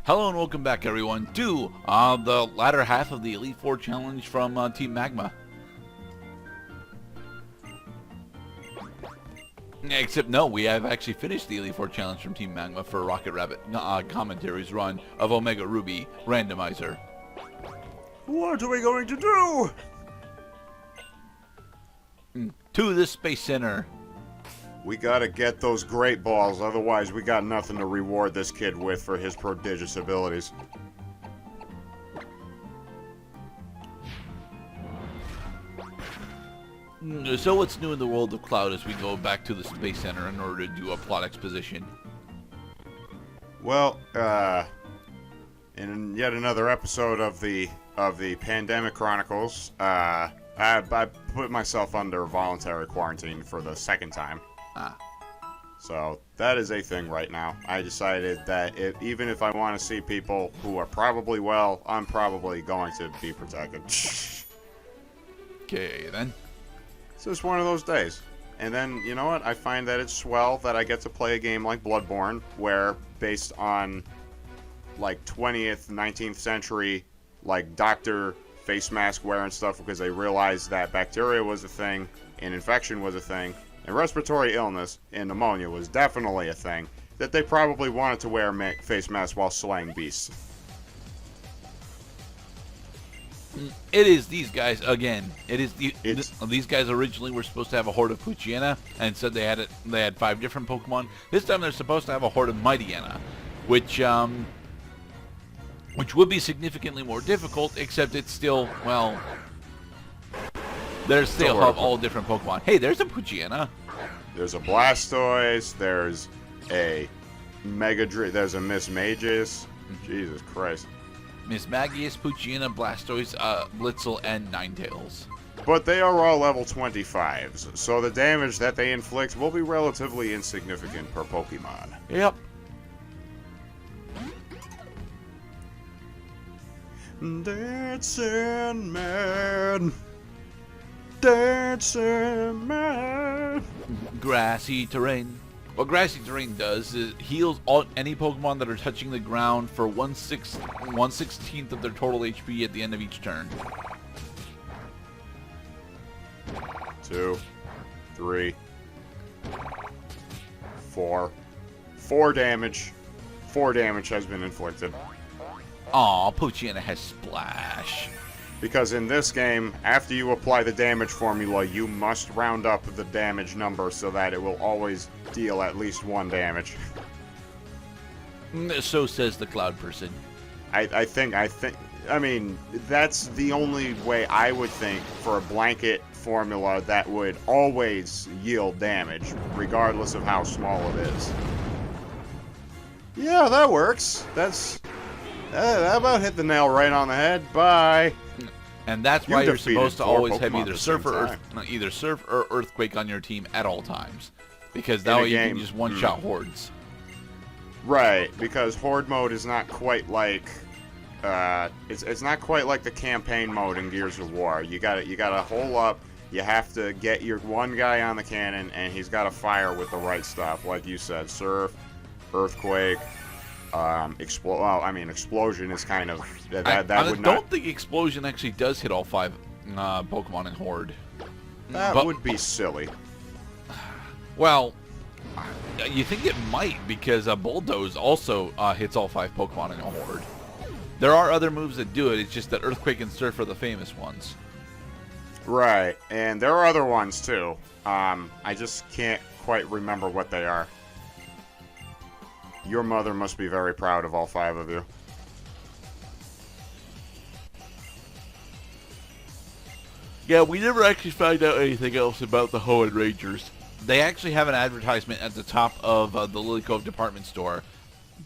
Hello and welcome back, everyone, to the latter half of the Elite Four challenge from Team Magma. Except, no, we have actually finished the Elite Four challenge from Team Magma for Rocket Rabbit Commentaries run of Omega Ruby Randomizer. What are we going to do? To the Space Center. We gotta get those great balls, otherwise we got nothing to reward this kid with for his prodigious abilities. So what's new in the world of Cloud as we go back to the Space Center in order to do a plot exposition? Well, in yet another episode of the Pandemic Chronicles, I put myself under voluntary quarantine for the second time. So that is a thing right now. I decided that even if I want to see people who are probably well, I'm probably going to be protected. Okay, then. So it's one of those days. And then, you know what? I find that it's swell that I get to play a game like Bloodborne, where based on, like, 20th, 19th century, like, doctor face mask wearing stuff because they realized that bacteria was a thing, and infection was a thing, and respiratory illness and pneumonia was definitely a thing, that they probably wanted to wear face masks while slaying beasts. It is these guys again. It is these guys originally were supposed to have a horde of Puchiana, and said they had 5 different Pokemon. This time they're supposed to have a horde of Mightyena, which would be significantly more difficult. Except it's still, well, there's still have all different Pokemon. Hey, there's a Puchiana. There's a Blastoise. There's a there's a Miss Magus. Jesus Christ. Miss Magius, Puchiana, Blastoise, Blitzel, and Ninetales. But they are all level 25s, so the damage that they inflict will be relatively insignificant per Pokemon. Yep. Dancing man. Dancing man. Grassy terrain. What grassy terrain does is it heals any Pokemon that are touching the ground for 1/16th of their total HP at the end of each turn. 2, 3, 4. 4 damage. 4 damage has been inflicted. Aw, Puchiana has Splash. Because in this game, after you apply the damage formula, you must round up the damage number so that it will always deal at least 1 damage. So says the Cloud person. I mean, that's the only way I would think for a blanket formula that would always yield damage, regardless of how small it is. Yeah, that works. That about hit the nail right on the head. Bye. And that's why you're supposed to always have either Surf or Earthquake on your team at all times, because that way you can just one-shot hordes. Right, because horde mode is not quite like it's not quite like the campaign mode in Gears of War. You gotta hole up. You have to get your one guy on the cannon, and he's got to fire with the right stuff, like you said, Surf, Earthquake. Explosion is kind of I don't think Explosion actually does hit all 5 Pokemon in Horde. That would be silly. Well, you think it might, because Bulldoze also hits all 5 Pokemon in a Horde. There are other moves that do it. It's just that Earthquake and Surf are the famous ones. Right, and there are other ones too. I just can't quite remember what they are. Your mother must be very proud of all 5 of you. Yeah, we never actually found out anything else about the Hoenn Rangers. They actually have an advertisement at the top of the Lily Cove department store,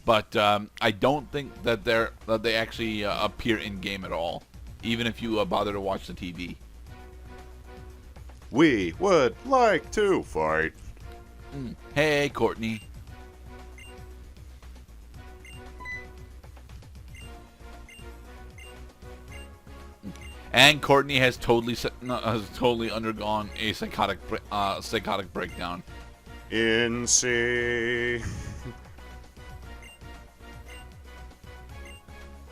but I don't think that they actually appear in game at all, even if you bother to watch the TV. We would like to fight. Hey, Courtney. And Courtney has totally undergone a psychotic breakdown. In C.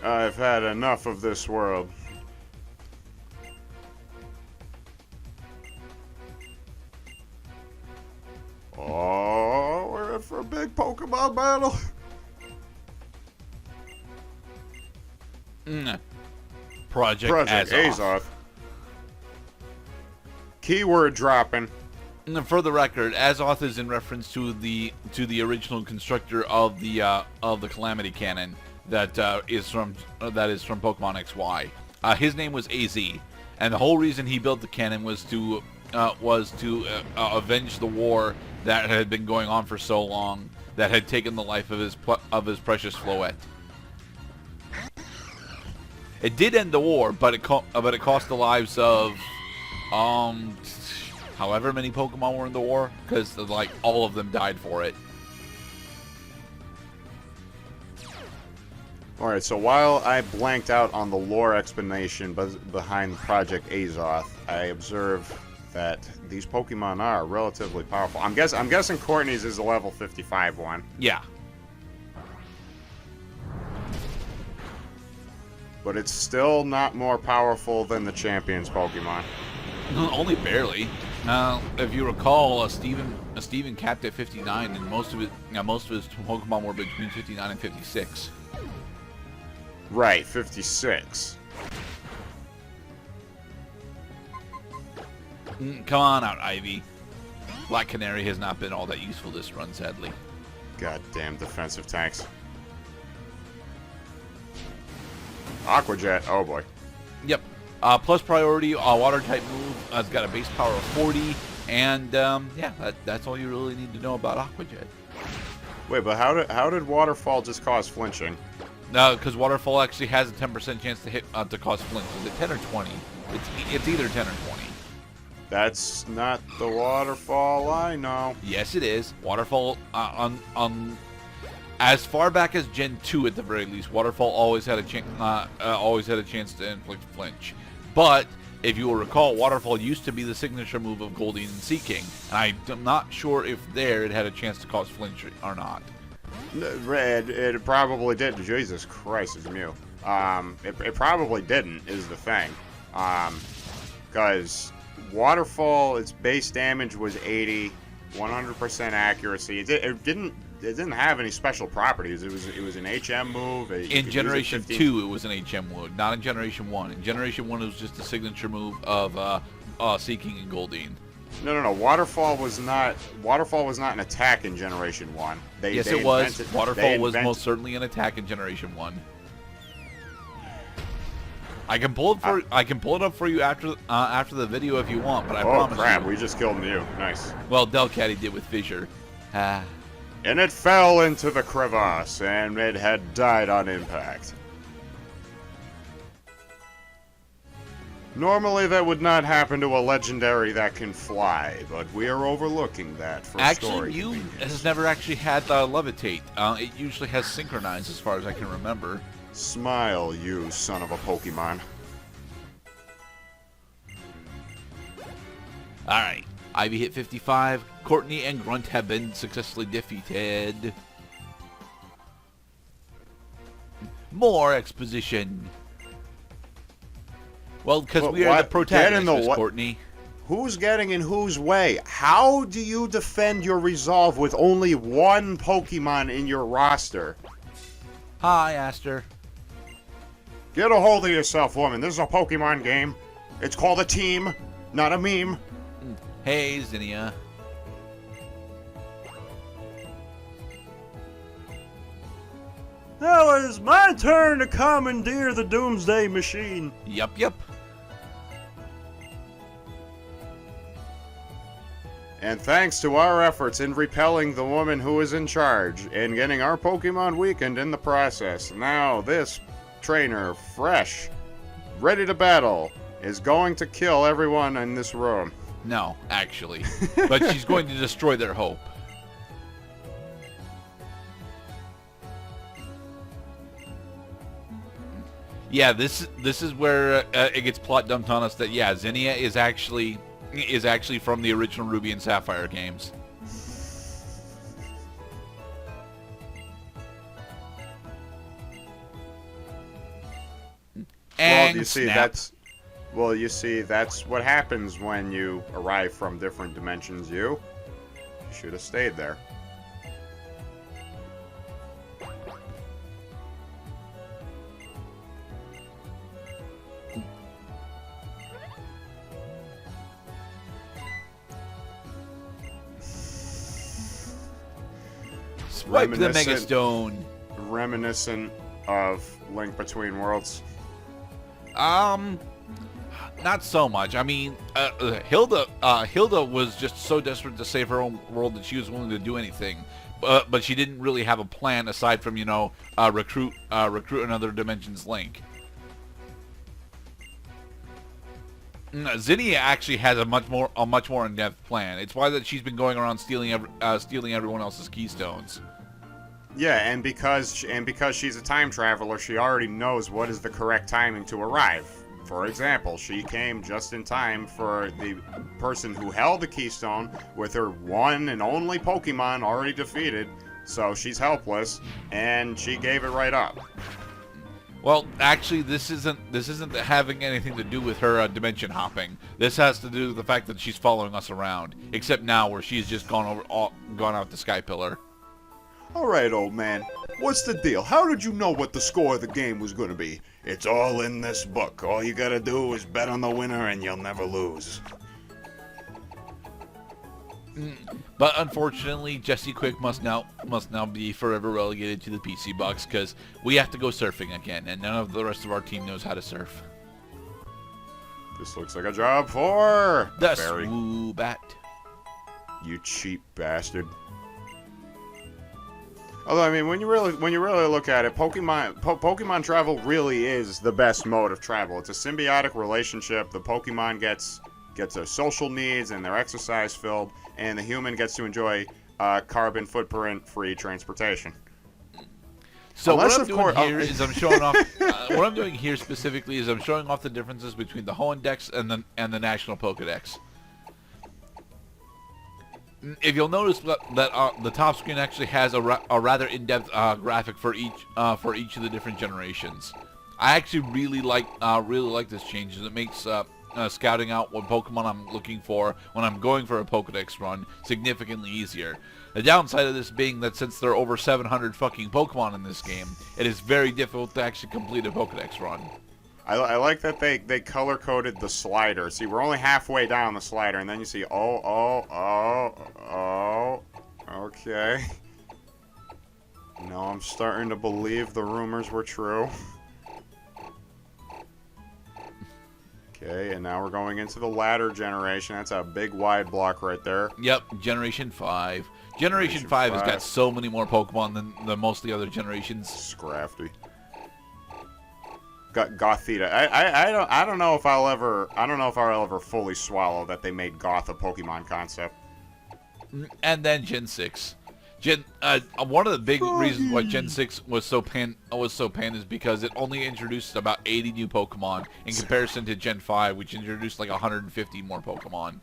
I've had enough of this world. Oh, we're in for a big Pokemon battle. Project Project Azoth. Azoth. Keyword dropping. And for the record, Azoth is in reference to the original constructor of the Calamity Cannon that is from Pokemon XY. His name was AZ, and the whole reason he built the cannon was to avenge the war that had been going on for so long, that had taken the life of his precious Floette. It did end the war, but it cost the lives of however many Pokemon were in the war, because like all of them died for it. Alright, so while I blanked out on the lore explanation behind Project Azoth, I observe that these Pokemon are relatively powerful. I'm guessing Courtney's is a level 55 one. Yeah. But it's still not more powerful than the Champion's Pokemon. Only barely. If you recall, Steven capped at 59, and most of his Pokemon were between 59 and 56. Right, 56. Come on out, Ivy. Black Canary has not been all that useful this run, sadly. Goddamn defensive tanks. Aqua Jet, oh boy. Yep. Plus priority, water type move. It's got a base power of 40, and yeah, that's all you really need to know about Aqua Jet. Wait, but how did Waterfall just cause flinching? No, because Waterfall actually has a 10% chance to hit to cause flinch. Is it 10 or 20? It's either 10 or 20. That's not the Waterfall I know. Yes, it is. Waterfall as far back as Gen 2 at the very least, Waterfall always had a chance to inflict flinch. But if you will recall, Waterfall used to be the signature move of Goldeen and Seaking, and I'm not sure if there it had a chance to cause flinch or not. It probably did. Jesus Christ, it's Mew. It probably didn't, is the thing. Because Waterfall, its base damage was 80, 100% accuracy. It didn't have any special properties. It was an HM move. In Generation 2, it was an HM move, not in Generation 1. In Generation 1, it was just a signature move of Seaking and Goldeen. No. Waterfall was not an attack in Generation 1. Yes, it was. Waterfall was most certainly an attack in Generation 1. I can pull it up for you after the video if you want, but I promise. Oh crap! We just killed Mew. Nice. Well, Delcatty did with Fissure. And it fell into the crevasse, and it had died on impact. Normally that would not happen to a legendary that can fly, but we are overlooking that for story. Actually, Mew has never actually had levitate. It usually has synchronize as far as I can remember. Smile, you son of a Pokemon. Alright, Ivy hit 55. Courtney and Grunt have been successfully defeated. More exposition. Well, because we are the protagonists, Courtney. Who's getting in whose way? How do you defend your resolve with only one Pokemon in your roster? Hi, Aster. Get a hold of yourself, woman. This is a Pokemon game. It's called a team, not a meme. Hey, Zinnia. Now it's my turn to commandeer the Doomsday Machine. Yep. And thanks to our efforts in repelling the woman who is in charge and getting our Pokemon weakened in the process, now this trainer, fresh, ready to battle, is going to kill everyone in this room. No, actually. But she's going to destroy their hope. Yeah, this is where it gets plot dumped on us that yeah, Zinnia is actually from the original Ruby and Sapphire games. And Well, you see, snap. that's what happens when you arrive from different dimensions. You should have stayed there. Swipe the Mega Stone. Reminiscent of Link Between Worlds. Not so much. I mean, Hilda was just so desperate to save her own world that she was willing to do anything. But she didn't really have a plan aside from, recruit another dimension's Link. Zinnia actually has a much more in-depth plan. It's why that she's been going around stealing everyone else's keystones. Yeah, and because she's a time traveler, she already knows what is the correct timing to arrive. For example, she came just in time for the person who held the keystone with her one and only Pokemon already defeated, so she's helpless, and she gave it right up. Well, actually, this isn't having anything to do with her dimension hopping. This has to do with the fact that she's following us around. Except now, where she's just gone out the Sky Pillar. All right, old man. What's the deal? How did you know what the score of the game was going to be? It's all in this book. All you gotta do is bet on the winner and you'll never lose. But unfortunately, Jesse Quick must now be forever relegated to the PC box because we have to go surfing again, and none of the rest of our team knows how to surf. This looks like a job for The Fairy. Swoobat. You cheap bastard. Although, I mean, when you really look at it, Pokemon travel really is the best mode of travel. It's a symbiotic relationship. The Pokemon gets their social needs and their exercise filled, and the human gets to enjoy carbon footprint-free transportation. So Unless, what I'm of course- doing here is I'm showing off. What I'm doing here specifically is I'm showing off the differences between the Hoendex and the National Pokedex. If you'll notice that the top screen actually has a rather in-depth graphic for each of the different generations. I actually really like this change. It makes scouting out what Pokemon I'm looking for when I'm going for a Pokedex run significantly easier. The downside of this being that since there are over 700 fucking Pokemon in this game, it is very difficult to actually complete a Pokedex run. I like that they color-coded the slider. See, we're only halfway down the slider, and then you see, okay. No, I'm starting to believe the rumors were true. Okay, and now we're going into the latter generation. That's a big wide block right there. Yep, Generation 5. Generation 5 has got so many more Pokemon than most of the other generations. Scrafty. Gothita. I don't know if I'll ever fully swallow that they made Goth a Pokemon concept. And then Gen 6. One of the big reasons why Gen 6 was so panned is because it only introduced about 80 new Pokemon in comparison to Gen 5, which introduced like 150 more Pokemon.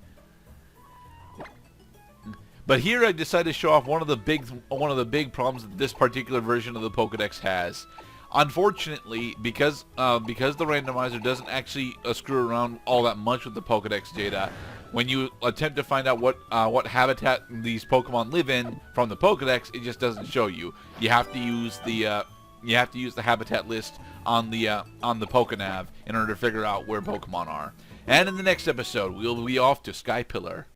But here I decided to show off one of the big problems that this particular version of the Pokedex has. Unfortunately, because the randomizer doesn't actually screw around all that much with the Pokedex data, when you attempt to find out what habitat these Pokemon live in from the Pokedex, it just doesn't show you. You have to use the habitat list on the Pokenav in order to figure out where Pokemon are. And in the next episode, we'll be off to Sky Pillar.